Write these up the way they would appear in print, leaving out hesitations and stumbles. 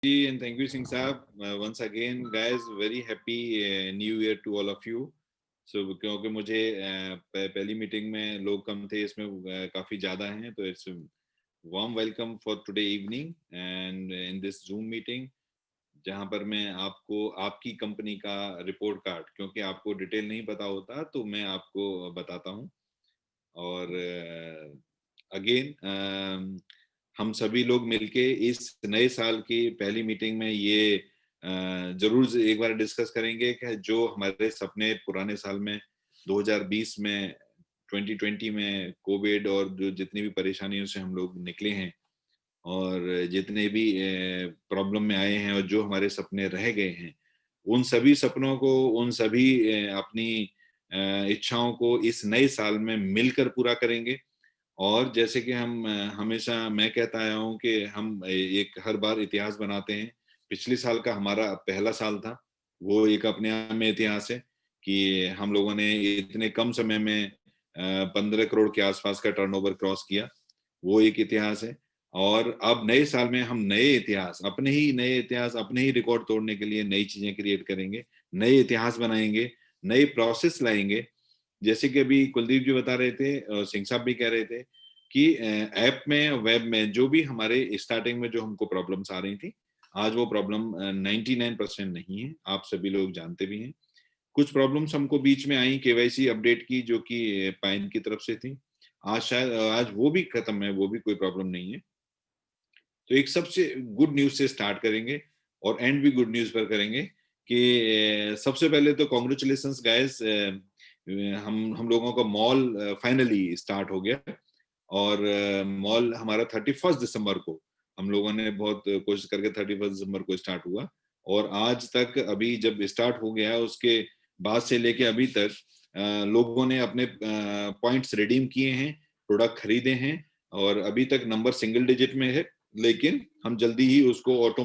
And thank you, Singh Saab. Once again, guys, very happy New Year to all of you. So क्योंकि मुझे पहली meeting में लोग कम थे, इसमें काफी ज्यादा हैं, तो it's warm welcome for today evening and in this zoom meeting, जहां पर मैं आपको आपकी कंपनी का रिपोर्ट कार्ड, क्योंकि आपको डिटेल नहीं पता होता तो मैं आपको बताता हूं। और अगेन हम सभी लोग मिलके इस नए साल की पहली मीटिंग में ये जरूर एक बार डिस्कस करेंगे कि जो हमारे सपने पुराने साल में 2020 में 2020 में कोविड और जो जितनी भी परेशानियों से हम लोग निकले हैं और जितने भी प्रॉब्लम में आए हैं और जो हमारे सपने रह गए हैं, उन सभी सपनों को, उन सभी अपनी इच्छाओं को इस नए साल में मिलकर पूरा करेंगे। और जैसे कि हम हमेशा मैं कहता आया हूँ कि हम एक हर बार इतिहास बनाते हैं। पिछले साल का हमारा पहला साल था, वो एक अपने आप में इतिहास है कि हम लोगों ने इतने कम समय में 15 करोड़ के आसपास का टर्नओवर क्रॉस किया, वो एक इतिहास है। और अब नए साल में हम नए इतिहास, नए इतिहास, अपने ही रिकॉर्ड तोड़ने के लिए नई चीजें क्रिएट करेंगे, नए इतिहास बनाएंगे, नए प्रोसेस लाएंगे। जैसे कि अभी कुलदीप जी बता रहे थे और सिंह साहब भी कह रहे थे कि ऐप में, वेब में जो भी हमारे स्टार्टिंग में जो हमको प्रॉब्लम्स आ रही थी, आज वो प्रॉब्लम 99% नहीं है, आप सभी लोग जानते भी हैं। कुछ प्रॉब्लम्स हमको बीच में आई केवाईसी अपडेट की, जो कि पाइन की तरफ से थी। आज वो भी खत्म है, वो भी कोई प्रॉब्लम नहीं है। तो एक सबसे गुड न्यूज से स्टार्ट करेंगे और एंड भी गुड न्यूज पर करेंगे कि सबसे पहले तो कॉन्ग्रेचुलेशंस गाइस, हम लोगों का मॉल फाइनली स्टार्ट हो गया। और मॉल हमारा 31 दिसंबर को, हम लोगों ने बहुत कोशिश करके 31 दिसंबर को स्टार्ट हुआ। और आज तक अभी जब स्टार्ट हो गया उसके बाद से लेके अभी तक लोगों ने अपने पॉइंट्स रिडीम किए हैं, प्रोडक्ट खरीदे हैं, और अभी तक नंबर सिंगल डिजिट में है। लेकिन हम जल्दी ही उसको ऑटो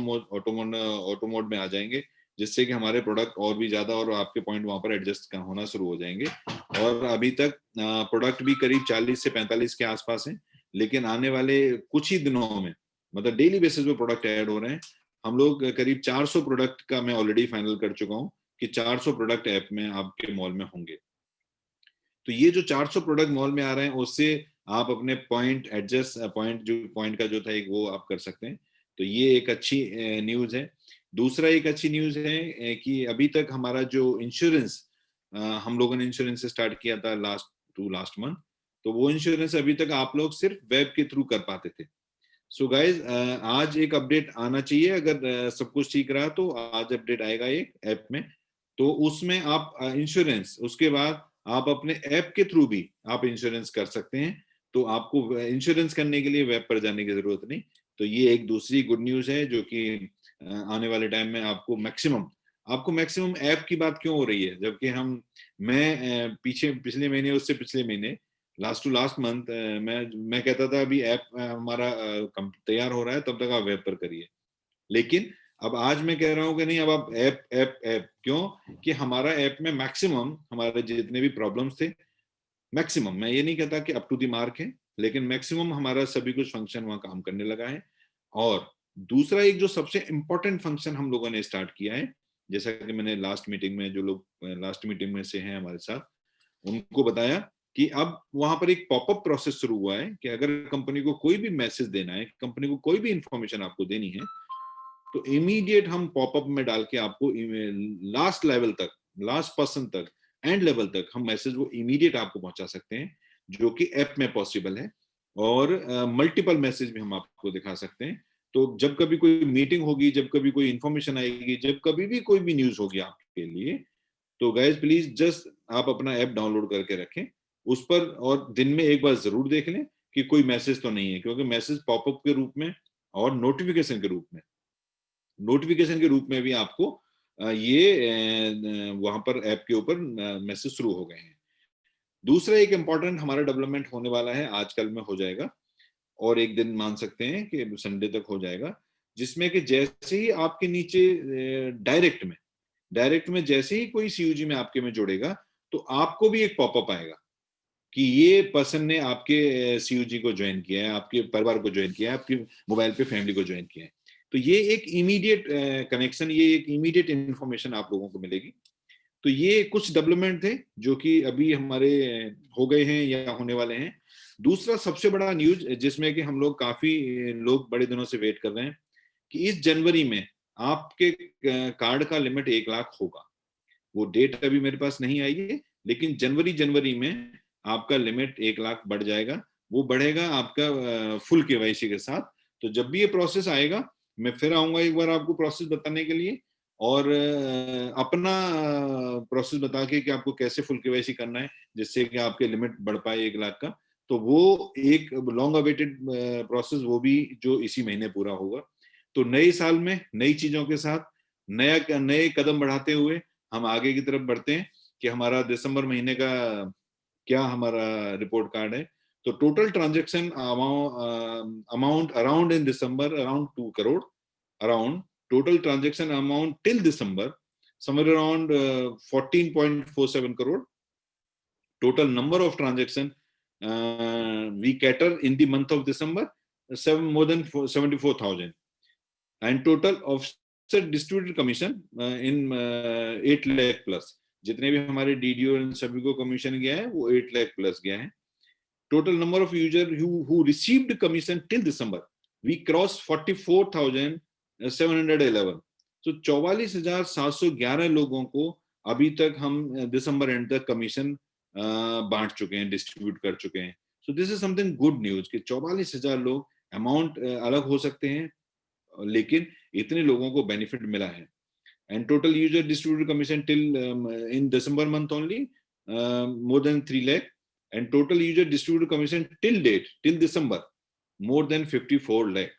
मोड में आ जाएंगे, जिससे कि हमारे प्रोडक्ट और भी ज्यादा और आपके पॉइंट वहां पर एडजस्ट होना शुरू हो जाएंगे। और अभी तक प्रोडक्ट भी करीब 40 से 45 के आसपास हैं। लेकिन आने वाले कुछ ही दिनों में, मतलब डेली बेसिस पे प्रोडक्ट ऐड हो रहे हैं। हम लोग करीब 400 प्रोडक्ट का मैं ऑलरेडी फाइनल कर चुका हूँ कि 400 प्रोडक्ट ऐप में आपके मॉल में होंगे। तो ये जो 400 प्रोडक्ट मॉल में आ रहे हैं, उससे आप अपने पॉइंट एडजस्ट, पॉइंट का जो था एक, वो आप कर सकते हैं। तो ये एक अच्छी न्यूज है। दूसरा एक अच्छी न्यूज है कि अभी तक हमारा जो इंश्योरेंस, हम लोगों ने इंश्योरेंस स्टार्ट किया था लास्ट मंथ, तो वो इंश्योरेंस अभी तक आप लोग सिर्फ वेब के थ्रू कर पाते थे। सो गाइज, आज एक अपडेट आना चाहिए, अगर सब कुछ ठीक रहा तो आज अपडेट आएगा एक ऐप में। तो उसमें आप इंश्योरेंस, उसके बाद आप अपने ऐप के थ्रू भी आप इंश्योरेंस कर सकते हैं। तो आपको इंश्योरेंस करने के लिए वेब पर जाने की जरूरत नहीं। तो ये एक दूसरी गुड न्यूज है, जो कि आने वाले टाइम में आपको मैक्सिमम ऐप की बात क्यों हो रही है, जबकि मैं पिछले महीने, उससे पिछले महीने, लास्ट टू लास्ट मंथ मैं कहता था अभी ऐप हमारा तैयार हो रहा है, तब तक आप वेब पर करिए। लेकिन अब आज मैं कह रहा हूं कि नहीं, अब आप ऐप ऐप ऐप क्यों, कि हमारा ऐप में मैक्सिमम हमारे जितने भी प्रॉब्लम्स थे, मैक्सिमम, मैं ये नहीं कहता कि अप टू द मार्क है, लेकिन मैक्सिमम हमारा सभी कुछ फंक्शन वहां काम करने लगा है। और दूसरा एक जो सबसे इंपॉर्टेंट फंक्शन हम लोगों ने स्टार्ट किया है, जैसा कि मैंने लास्ट मीटिंग में, जो लोग लास्ट मीटिंग में से हैं हमारे साथ, उनको बताया कि अब वहां पर एक पॉपअप प्रोसेस शुरू हुआ है कि अगर कंपनी को कोई भी मैसेज देना है, कंपनी को कोई भी इंफॉर्मेशन आपको देनी है, तो इमीडिएट हम पॉपअप में डाल के आपको लास्ट लेवल तक, लास्ट पर्सन तक, एंड लेवल तक हम मैसेज वो इमीडिएट आपको पहुंचा सकते हैं, जो कि ऐप में पॉसिबल है। और मल्टीपल मैसेज भी हम आपको दिखा सकते हैं। तो जब कभी कोई मीटिंग होगी, जब कभी कोई इंफॉर्मेशन आएगी, जब कभी भी कोई भी न्यूज होगी आपके लिए, तो गाइज प्लीज जस्ट आप अपना ऐप डाउनलोड करके रखें उस पर, और दिन में एक बार जरूर देख लें कि कोई मैसेज तो नहीं है, क्योंकि मैसेज पॉपअप के रूप में और नोटिफिकेशन के रूप में भी आपको ये वहां पर ऐप के ऊपर मैसेज शुरू हो गए हैं। दूसरा एक इंपॉर्टेंट हमारा डेवलपमेंट होने वाला है, आजकल में हो जाएगा, और एक दिन मान सकते हैं कि संडे तक हो जाएगा, जिसमें कि जैसे ही आपके नीचे डायरेक्ट में जैसे ही कोई सीयूजी में आपके में जुड़ेगा, तो आपको भी एक पॉपअप आएगा कि ये पर्सन ने आपके सीयूजी को ज्वाइन किया है, आपके परिवार को ज्वाइन किया है, आपके मोबाइल पे फैमिली को ज्वाइन किया है। तो ये एक इमीडिएट कनेक्शन, ये एक इमीडिएट इंफॉर्मेशन आप लोगों को मिलेगी। तो ये कुछ डेवलपमेंट थे जो कि अभी हमारे हो गए हैं या होने वाले हैं। दूसरा सबसे बड़ा न्यूज जिसमें कि हम लोग काफी लोग बड़े दिनों से वेट कर रहे हैं कि इस जनवरी में आपके कार्ड का लिमिट 1 लाख होगा। वो डेट अभी मेरे पास नहीं आई है, लेकिन जनवरी में आपका लिमिट 1 लाख बढ़ जाएगा। वो बढ़ेगा आपका फुल केवाईसी के साथ। तो जब भी ये प्रोसेस आएगा मैं फिर आऊंगा एक बार आपको प्रोसेस बताने के लिए, और अपना प्रोसेस बता के कि आपको कैसे फुल केवाईसी करना है जिससे कि आपके लिमिट बढ़ पाए 1 लाख का। तो वो एक लॉन्ग अवेटेड प्रोसेस, वो भी जो इसी महीने पूरा होगा। तो नए साल में नई चीजों के साथ नए कदम बढ़ाते हुए हम आगे की तरफ बढ़ते हैं कि हमारा दिसंबर महीने का क्या हमारा रिपोर्ट कार्ड है। तो total transaction amount around in December around 2 crore, around total transaction amount till December somewhere around 14.47 crore. Total number of transaction we cater in the month of December more than 74,000, and total offset distributed commission in 8 lakh plus. जितने भी हमारे DDO सभी को commission गया है वो 8 lakh plus गया है। Total number of user who received commission till December we crossed 44,711। तो 44,711 लोगों को अभी तक हम दिसंबर एंड तक कमीशन बांट चुके हैं, डिस्ट्रीब्यूट कर चुके हैं। So this is something good news कि 44,000 लोग, अमाउंट अलग हो सकते हैं लेकिन इतने लोगों को बेनिफिट मिला है। And total user distributed commission till in December month only more than 3 lakh, and total user distributed commission till date till December more than 54 lakh।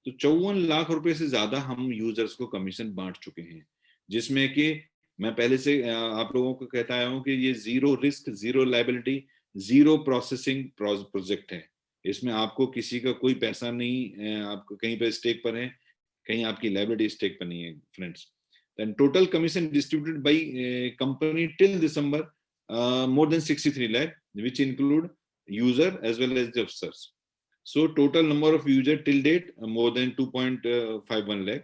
तो 54 लाख रुपए से ज्यादा हम यूजर्स को कमीशन बांट चुके हैं, जिसमें कि मैं पहले से आप लोगों को कहता आया हूं कि ये zero risk, zero liability, zero processing project है। इसमें आपको किसी का कोई पैसा नहीं, आपको कहीं पे स्टेक पर है, कहीं आपकी लायबिलिटी स्टेक पर नहीं है friends. Then total commission distributed by company till December more than 63 lakh, which include user as well as the officers. So total number of user till date more than 2.51 lakh,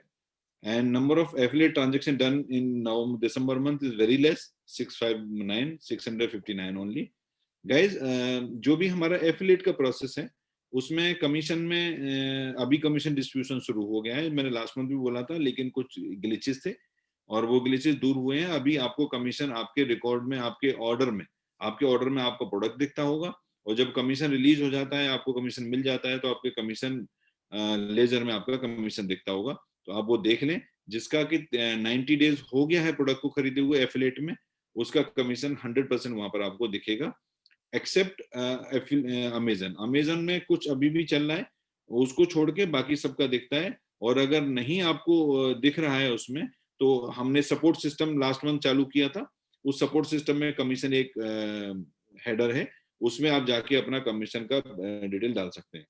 and number of affiliate transaction done in November December month is very less, 659 only guys। जो भी हमारा affiliate का process है उसमें commission में अभी commission distribution शुरू हो गया है। मैंने लास्ट मंथ भी बोला था, लेकिन कुछ ग्लिचेस थे और वो ग्लिचेस दूर हुए हैं। अभी आपको कमीशन आपके रिकॉर्ड में, आपके ऑर्डर में आपका प्रोडक्ट दिखता होगा, और जब कमीशन रिलीज हो जाता है, आपको कमीशन मिल जाता है, तो आपके कमीशन लेजर में आपका कमीशन दिखता होगा। तो आप वो देख लें, जिसका कि 90 डेज हो गया है प्रोडक्ट को खरीदे हुए एफिलिएट में, उसका कमीशन 100% वहां पर आपको दिखेगा, एक्सेप्ट अमेजन में कुछ अभी भी चल रहा है, उसको छोड़ के बाकी सबका दिखता है। और अगर नहीं आपको दिख रहा है उसमें, तो हमने सपोर्ट सिस्टम लास्ट मंथ चालू किया था। उस सपोर्ट सिस्टम में कमीशन एक हेडर है, उसमें आप जाके अपना कमीशन का डिटेल डाल सकते हैं।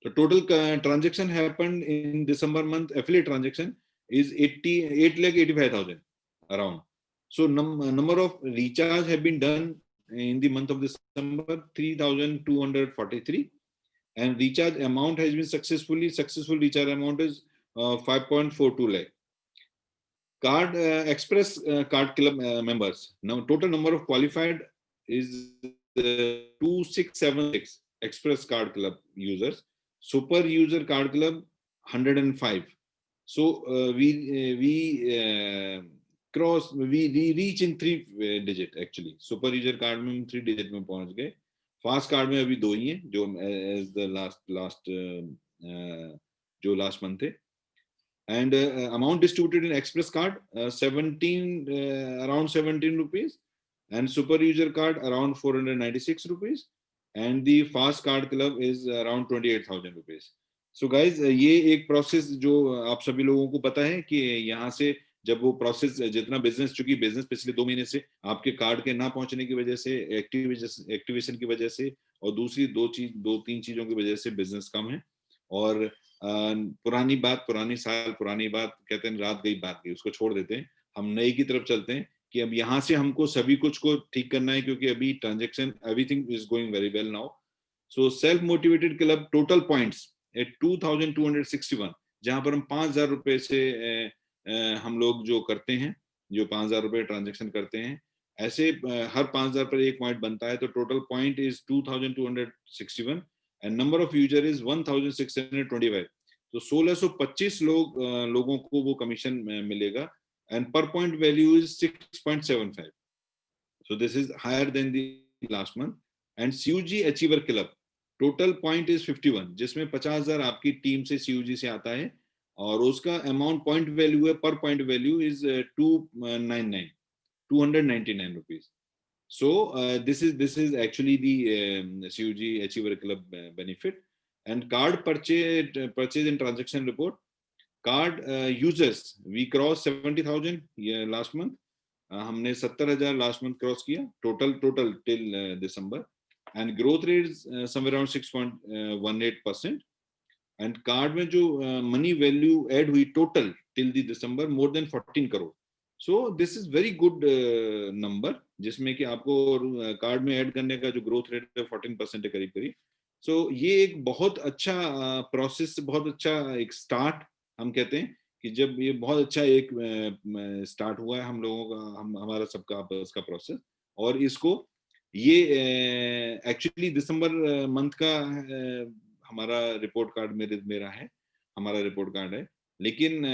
तो total transaction happened in December month, affiliate transaction is 8,85,000 around. So number of recharge have been done in the month of December 3,243, and recharge amount has been successful recharge amount is 5.42 lakh. Card Express Card Club members, now total number of qualified is 2676 Express Card Club users. Super User Card Club 105. So we reach in 3 digit actually। Super user card में हम 3 digit में पहुंच गए। Fast card में अभी 2 ही हैं जो as the last जो लास्ट मंथ थे। And amount distributed Inn Express card 17 rupees, and super user card around 496 rupees, and the fast card club is around 28,000 rupees। So guys, ये एक प्रोसेस जो आप सभी लोगों को पता है कि यहाँ से जब वो प्रोसेस जितना बिजनेस, चूंकि बिजनेस पिछले 2 महीने से आपके कार्ड के ना पहुंचने की वजह से, एक्टिवेशन की वजह से, और दूसरी 2-3 चीजों की वजह से बिजनेस कम है। और पुरानी बात कहते हैं, रात गई बात गई, उसको छोड़ देते हैं, हम नई की तरफ चलते हैं कि अब यहाँ से हमको सभी कुछ को ठीक करना है, क्योंकि अभी transaction everything is going very well now. So self motivated club total points at 2,261, जहां पर हम 5,000 रुपए से हम लोग जो करते हैं, जो 5,000 रुपए ट्रांजेक्शन करते हैं, ऐसे हर 5,000 पर एक पॉइंट बनता है, तो total point is 2,261 and number of user is 1,625। तो 1625 लोगों को वो कमीशन मिलेगा एंड पर point value is 6.75। So this is higher than the last month. And CUG Achiever Club total point is 51, जिसमें 50,000 आपकी टीम से CUG से आता है और उसका अमाउंट पॉइंट वैल्यू है, पर point value is 299 rupees. So this is actually the CUG Achiever Club benefit. And card purchase and transaction report. Card users we crossed 70,000 last month. हमने 70,000 लास्ट मंथ क्रॉस किया total till December and growth rate somewhere around 6.18%। And card में जो money value add हुई total till the December more than 14 crore. So this is very good number, जिसमें कि आपको card में add करने का जो ग्रोथ रेट है 14% है करीब करीब। सो ये एक बहुत अच्छा प्रोसेस, बहुत अच्छा एक स्टार्ट हम कहते हैं कि जब ये बहुत अच्छा एक स्टार्ट हुआ है हम लोगों का, हमारा सबका आपस का प्रोसेस। और इसको ये एक्चुअली दिसंबर मंथ का हमारा रिपोर्ट कार्ड मेरा है, हमारा रिपोर्ट कार्ड है, लेकिन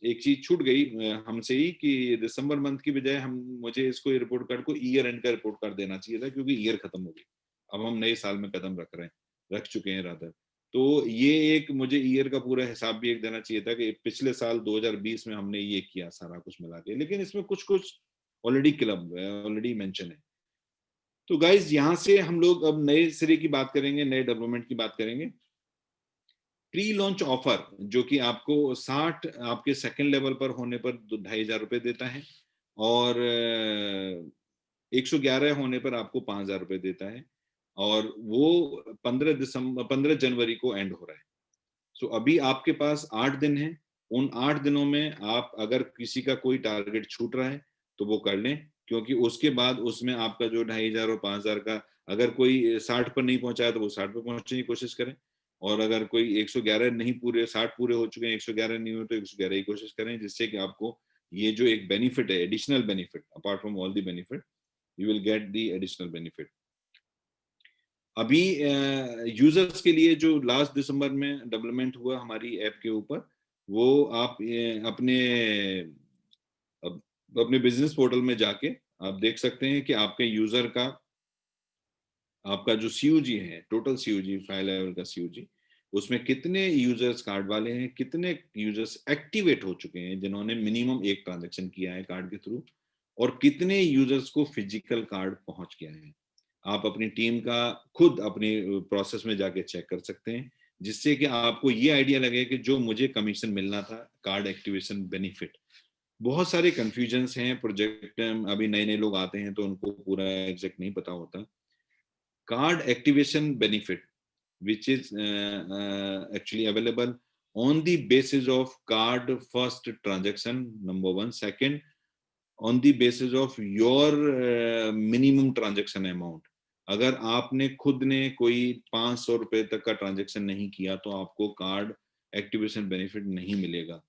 एक चीज छूट गई हमसे ही कि दिसंबर मंथ की बजाय मुझे इसको रिपोर्ट कार्ड को ईयर एंड का रिपोर्ट कार्ड देना चाहिए था, क्योंकि ईयर खत्म हो गई, अब हम नए साल में कदम रख चुके हैं रादर। तो ये एक मुझे ईयर का पूरा हिसाब भी एक देना चाहिए था कि पिछले साल 2020 में हमने ये किया सारा कुछ मिला के, लेकिन इसमें कुछ कुछ ऑलरेडी क्लब ऑलरेडी मेंशन है। तो गाइज यहाँ से हम लोग अब नए सिरे की बात करेंगे, नए डेवलपमेंट की बात करेंगे। प्री लॉन्च ऑफर जो कि आपको 60 आपके सेकंड लेवल पर होने पर 2,500 रुपए देता है और 111 होने पर आपको 5,000 रुपए देता है, और वो 15 जनवरी को एंड हो रहा है। सो अभी आपके पास 8 दिन है, उन 8 दिनों में आप अगर किसी का कोई टारगेट छूट रहा है तो वो कर लें, क्योंकि उसके बाद उसमें आपका जो 2,500 और 5,000 का, अगर कोई 60 पर नहीं पहुंचा है तो वो 60 पर पहुंचने की कोशिश करें, और अगर कोई 111 नहीं पूरे 60 पूरे हो चुके हैं, 111 नहीं हुए तो 111 की कोशिश करें, जिससे कि आपको ये जो एक बेनिफिट है, additional benefit apart from all the benefit, you will get the additional benefit. अभी यूजर्स के लिए जो लास्ट दिसंबर में डेवलपमेंट हुआ हमारी ऐप के ऊपर, वो आप अपने बिजनेस पोर्टल में जाके आप देख सकते हैं कि आपके यूजर का, आपका जो सीयूजी है, टोटल सीयूजी 5 लेवल का सीयूजी, उसमें कितने यूजर्स कार्ड वाले हैं, कितने यूजर्स एक्टिवेट हो चुके हैं जिन्होंने मिनिमम एक ट्रांजैक्शन किया है कार्ड के थ्रू, और कितने यूजर्स को फिजिकल कार्ड पहुंच गया है। आप अपनी टीम का खुद अपने प्रोसेस में जाके चेक कर सकते हैं, जिससे कि आपको ये आइडिया लगे कि जो मुझे कमीशन मिलना था कार्ड एक्टिवेशन बेनिफिट। बहुत सारे कंफ्यूजन्स हैं, प्रोजेक्ट अभी नए नए लोग आते हैं तो उनको पूरा एग्जैक्ट नहीं पता होता। Card activation benefit which is actually available on the basis of card first transaction, number one. Second, on the basis of your minimum transaction amount. अगर आपने खुद ने कोई 500 रुपए तक का ट्रांजेक्शन नहीं किया तो आपको कार्ड एक्टिवेशन बेनिफिट नहीं मिलेगा।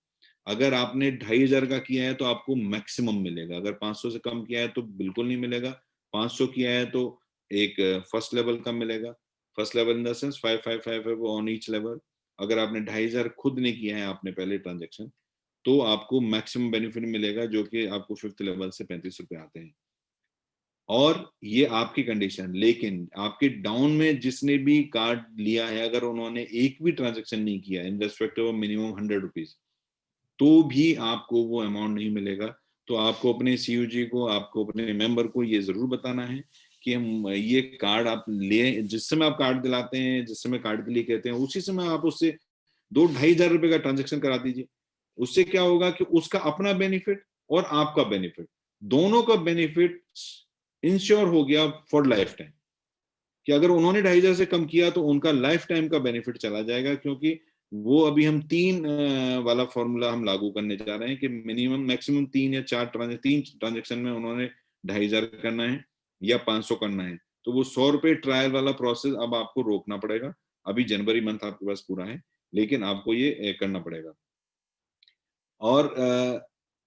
अगर आपने 2,500 का किया है तो आपको मैक्सिमम मिलेगा, अगर 500 से कम किया है तो बिल्कुल नहीं मिलेगा, 500 किया है तो एक फर्स्ट लेवल का मिलेगा, first level in the sense 555 on each level. अगर आपने 2,500 खुद ने किया है आपने पहले ट्रांजेक्शन, तो आपको मैक्सिमम बेनिफिट मिलेगा, जो कि आपको 5th लेवल से 35 रुपए आते हैं। और ये आपकी कंडीशन, लेकिन आपके डाउन में जिसने भी कार्ड लिया है, अगर उन्होंने एक भी ट्रांजेक्शन नहीं किया in respect of minimum 100 rupees, तो भी आपको वो अमाउंट नहीं मिलेगा। तो आपको अपने सीयूजी को, आपको अपने मेंबर को ये जरूर बताना है कि हम ये कार्ड आप ले, जिस समय आप कार्ड दिलाते हैं, जिस समय कार्ड के लिए कहते हैं, उसी समय आप उससे 2,000-2,500 रुपए का ट्रांजेक्शन करा दीजिए। उससे क्या होगा कि उसका अपना बेनिफिट और आपका बेनिफिट, दोनों का बेनिफिट इंश्योर हो गया फॉर लाइफ टाइम, कि अगर उन्होंने 2,500 से कम किया तो उनका लाइफ टाइम का बेनिफिट चला जाएगा, क्योंकि वो अभी हम 3 वाला फॉर्मूला हम लागू करने जा रहे हैं कि मिनिमम मैक्सिमम 3 या 4 ट्रांजेक्शन में उन्होंने 2,500 करना है या 500 करना है, तो वो 100 रुपए ट्रायल वाला प्रोसेस अब आपको रोकना पड़ेगा। अभी जनवरी मंथ आपके पास पूरा है, लेकिन आपको ये करना पड़ेगा। और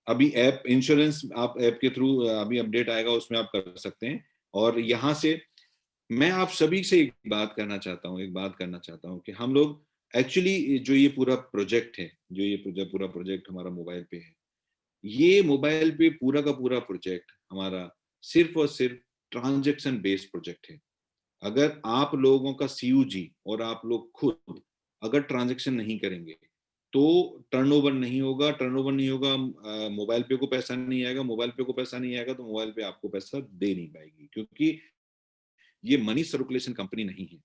अभी ऐप इंश्योरेंस आप ऐप के थ्रू अभी अपडेट आएगा, उसमें आप कर सकते हैं। और यहाँ से मैं आप सभी से एक बात करना चाहता हूँ कि हम लोग एक्चुअली जो ये पूरा प्रोजेक्ट है, जो ये पूरा प्रोजेक्ट हमारा मोबाइल पे है, ये मोबाइल पे पूरा का पूरा प्रोजेक्ट हमारा सिर्फ और सिर्फ ट्रांजैक्शन बेस्ड प्रोजेक्ट है। अगर आप लोगों का सीयूजी और आप लोग खुद अगर ट्रांजैक्शन नहीं करेंगे तो टर्नओवर नहीं होगा। टर्नओवर नहीं होगा, मोबाइल पे को पैसा नहीं आएगा। मोबाइल पे को पैसा नहीं आएगा तो मोबाइल पे आपको पैसा दे नहीं पाएगी, क्योंकि ये मनी सर्कुलेशन कंपनी नहीं है।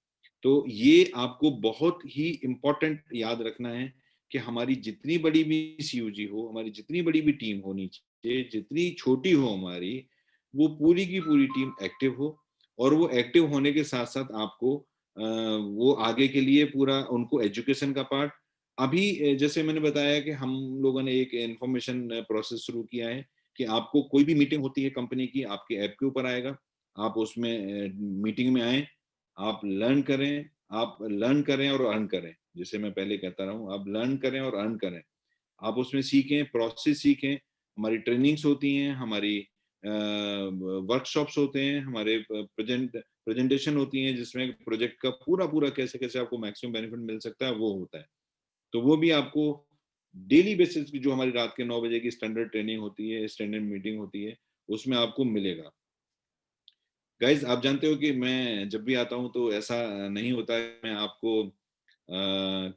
तो ये आपको बहुत ही इंपॉर्टेंट याद रखना है कि हमारी जितनी बड़ी भी सीयूजी हो, हमारी जितनी बड़ी भी टीम होनी चाहिए, जितनी छोटी हो हमारी, वो पूरी की पूरी टीम एक्टिव हो। और वो एक्टिव होने के साथ साथ आपको वो आगे के लिए पूरा उनको एजुकेशन का पार्ट, अभी जैसे मैंने बताया कि हम लोगों ने एक इंफॉर्मेशन प्रोसेस शुरू किया है कि आपको कोई भी मीटिंग होती है कंपनी की, आपके ऐप के ऊपर आएगा, आप उसमें मीटिंग में आए, आप लर्न करें और अर्न करें। जैसे मैं पहले कहता रहा हूँ, आप लर्न करें और अर्न करें। आप उसमें सीखें, प्रोसेस सीखें। हमारी ट्रेनिंग्स होती हैं, हमारी वर्कशॉप्स होते हैं, हमारे प्रेजेंटेशन होती हैं, जिसमें प्रोजेक्ट का पूरा पूरा कैसे कैसे आपको मैक्सिमम बेनिफिट मिल सकता है वो होता है। तो वो भी आपको डेली बेसिस की जो हमारी रात के 9 बजे की स्टैंडर्ड ट्रेनिंग होती है, स्टैंडर्ड मीटिंग होती है, उसमें आपको मिलेगा। गाइज, आप जानते हो कि मैं जब भी आता हूँ तो ऐसा नहीं होता है मैं आपको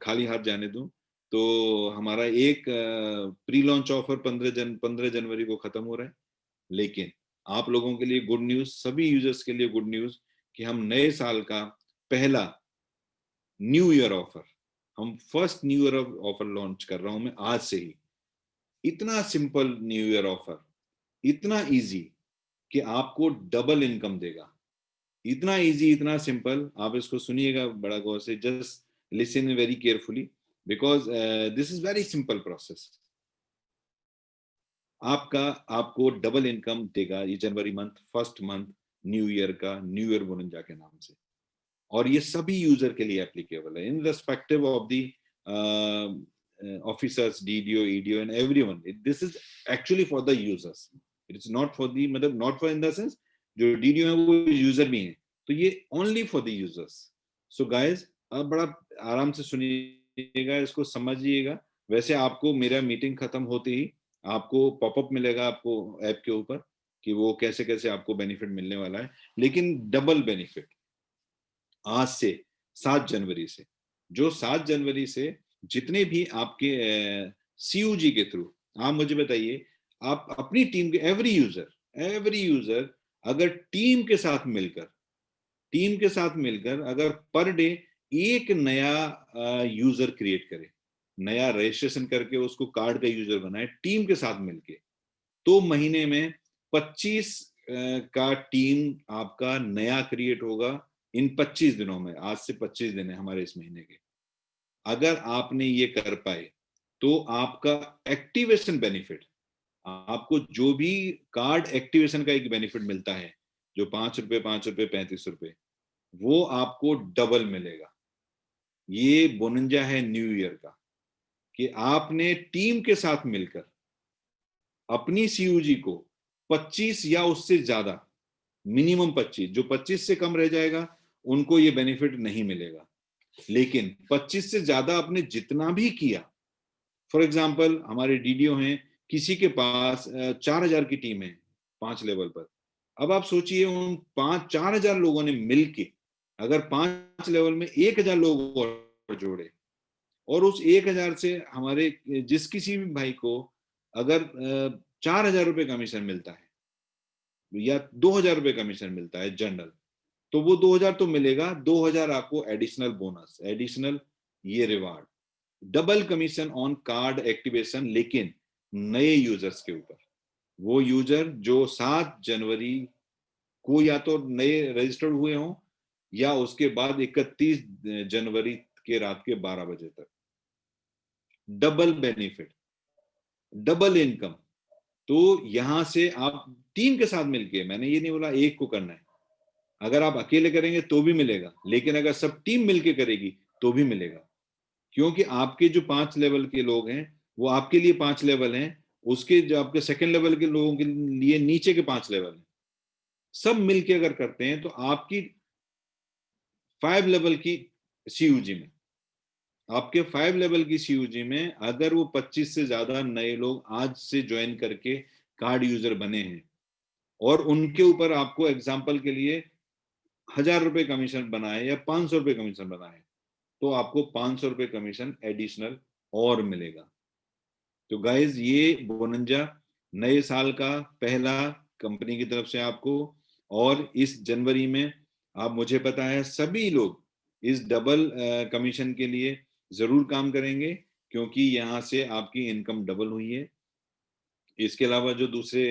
खाली हाथ जाने दूं। तो हमारा एक प्री लॉन्च ऑफर 15 जनवरी को खत्म हो रहा है। लेकिन आप लोगों के लिए गुड न्यूज, सभी यूजर्स के लिए गुड न्यूज, कि हम नए साल का पहला न्यू ईयर ऑफर, हम first new year offer launch कर रहा हूं मैं आज से ही। इतना सिंपल न्यू ईयर ऑफर, इतना इजी कि आपको डबल इनकम देगा। इतना इजी, इतना सिंपल, आप इसको सुनिएगा बड़ा गौर से, just listen very carefully, because this is very simple process. आपका आपको डबल इनकम देगा ये जनवरी month, first month new year का, न्यू ईयर बोनंजा के नाम से। और ये सभी यूजर के लिए एप्लीकेबल है, in respective of the officers, DDO, EDO and everyone. This is actually for the users, it is not for the, मतलब not for in the sense जो डीडीओ है वो यूजर भी हैं, तो ये only for the users. So guys, अब बड़ा आराम से सुनिएगा, इसको समझिएगा। वैसे आपको मेरा मीटिंग खत्म होते ही आपको पॉपअप मिलेगा आपको ऐप के ऊपर कि वो कैसे कैसे आपको बेनिफिट मिलने वाला है, लेकिन डबल बेनिफिट आज से 7 जनवरी से। जो 7 जनवरी से जितने भी आपके सीयूजी के थ्रू, आप मुझे बताइए, आप अपनी टीम के एवरी यूजर अगर टीम के साथ मिलकर अगर पर डे एक नया यूजर क्रिएट करे, नया रजिस्ट्रेशन करके उसको कार्ड का यूजर बनाए टीम के साथ मिलके, तो महीने में 25 का टीम आपका नया क्रिएट होगा इन 25 दिनों में। आज से 25 दिन है हमारे इस महीने के। अगर आपने ये कर पाए तो आपका एक्टिवेशन बेनिफिट, आपको जो भी कार्ड एक्टिवेशन का एक बेनिफिट मिलता है, जो ₹5, ₹5, ₹35, वो आपको डबल मिलेगा। ये बोनंजा है न्यू ईयर का, कि आपने टीम के साथ मिलकर अपनी सीयूजी को 25 या उससे ज्यादा, मिनिमम 25, जो 25 से कम रह जाएगा उनको ये बेनिफिट नहीं मिलेगा। लेकिन 25 से ज्यादा आपने जितना भी किया, फॉर एग्जाम्पल हमारे डीडीओ हैं, किसी के पास 4,000 की टीम है 5 लेवल पर। अब आप सोचिए उन 4,000 लोगों ने मिलके अगर 5 लेवल में 1,000 लोग और जोड़े, और उस 1,000 से हमारे जिस किसी भी भाई को अगर 4,000 रुपए कमीशन मिलता है या 2,000 रुपए कमीशन मिलता है जनरल, तो वो 2,000 तो मिलेगा, 2,000 आपको एडिशनल बोनस, एडिशनल ये reward, double commission on card activation, लेकिन नए यूजर्स के ऊपर। वो यूजर जो 7 जनवरी को या तो नए रजिस्टर्ड हुए हों या उसके बाद 31 जनवरी के रात के 12 बजे तक। Double benefit, double income. तो यहां से आप टीम के साथ मिलके, मैंने ये नहीं बोला एक को करना है, अगर आप अकेले करेंगे तो भी मिलेगा, लेकिन अगर सब टीम मिलके करेगी तो भी मिलेगा। क्योंकि आपके जो 5 लेवल के लोग हैं वो आपके लिए 5 लेवल हैं, उसके जो आपके सेकंड लेवल के लोगों के लिए नीचे के 5 लेवल हैं। सब मिलके अगर करते हैं तो आपकी 5 लेवल की सीयूजी में, आपके 5 लेवल की सीयूजी में अगर वो 25 से ज्यादा नए लोग आज से ज्वाइन करके कार्ड यूजर बने हैं और उनके ऊपर आपको एग्जाम्पल के लिए 1000 रुपए कमीशन बनाए या 500 रुपए कमीशन बनाए, तो आपको 500 रुपए कमीशन एडिशनल और मिलेगा। तो गाइज ये बोनंजा नए साल का पहला कंपनी की तरफ से आपको, और इस जनवरी में आप, मुझे पता है सभी लोग इस डबल कमीशन के लिए जरूर काम करेंगे, क्योंकि यहाँ से आपकी इनकम डबल हुई है। इसके अलावा जो दूसरे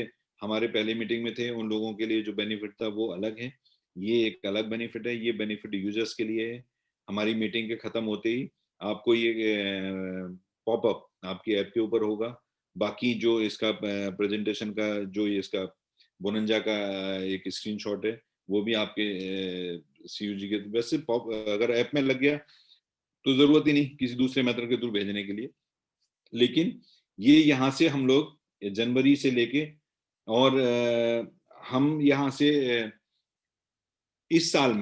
हमारे पहले मीटिंग में थे उन लोगों के लिए जो बेनिफिट था वो अलग है, ये एक अलग बेनिफिट है, ये बेनिफिट यूजर्स के लिए है। हमारी मीटिंग के खत्म होते ही आपको ये पॉपअप आपकी ऐप के ऊपर होगा। बाकी जो इसका प्रेजेंटेशन का जो ये इसका बोनंजा का एक स्क्रीनशॉट है वो भी आपके सीयूजी के, वैसे पॉप अगर ऐप में लग गया तो जरूरत ही नहीं किसी दूसरे मेथड के थ्रू भेजने के लिए। लेकिन ये यहाँ से हम लोग जनवरी से लेके और हम यहाँ से इस साल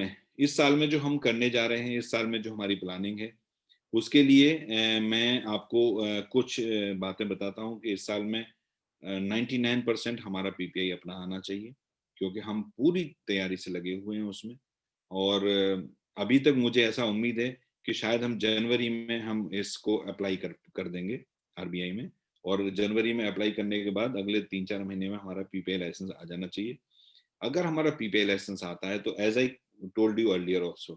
में जो हम करने जा रहे हैं, इस साल में जो हमारी प्लानिंग है उसके लिए मैं आपको कुछ बातें बताता हूँ कि इस साल में 99% हमारा पीपीआई अपना आना चाहिए, क्योंकि हम पूरी तैयारी से लगे हुए हैं उसमें। और अभी तक मुझे ऐसा उम्मीद है कि शायद हम जनवरी में हम इसको अप्लाई कर देंगे आरबीआई में, और जनवरी में अप्लाई करने के बाद अगले 3-4 महीने में हमारा पीपीआई लाइसेंस आ जाना चाहिए। अगर हमारा पीपीआई लाइसेंस आता है तो as I told you earlier also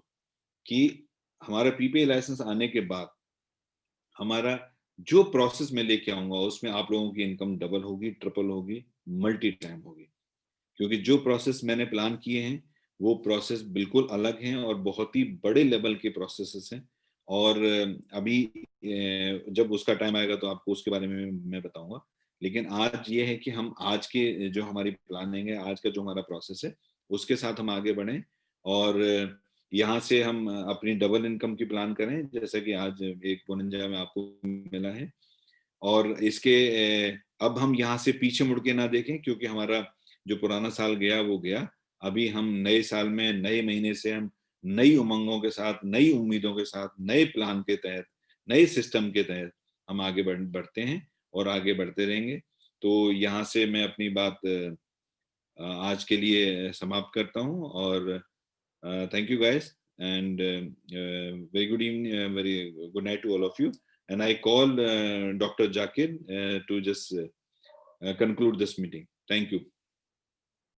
कि हमारा पीपीआई लाइसेंस आने के बाद हमारा जो प्रोसेस में लेके आऊंगा उसमें आप लोगों की इनकम डबल होगी, ट्रिपल होगी, मल्टी टाइम होगी। क्योंकि जो प्रोसेस मैंने प्लान किए हैं वो प्रोसेस बिल्कुल अलग हैं और बहुत ही बड़े लेवल के प्रोसेसेस हैं। और अभी जब उसका टाइम आएगा तो आपको उसके बारे में मैं बताऊंगा। लेकिन आज ये है कि हम आज के जो हमारी प्लानिंग है, आज का जो हमारा प्रोसेस है उसके साथ हम आगे बढ़ें, और यहाँ से हम अपनी डबल इनकम की प्लान करें, जैसा कि आज एक बोनंजा में आपको मिला है। और इसके अब हम यहाँ से पीछे मुड़ के ना देखें, क्योंकि हमारा जो पुराना साल गया वो गया। अभी हम नए साल में नए महीने से हम नई उमंगों के साथ, नई उम्मीदों के साथ, नए प्लान के तहत, नए सिस्टम के तहत हम आगे बढ़ते हैं और आगे बढ़ते रहेंगे। तो यहाँ से मैं अपनी बात आज के लिए समाप्त करता हूँ, और thank you guys, and very good evening, very good night to all of you. And I call Dr. Jakir to just conclude this meeting. Thank you.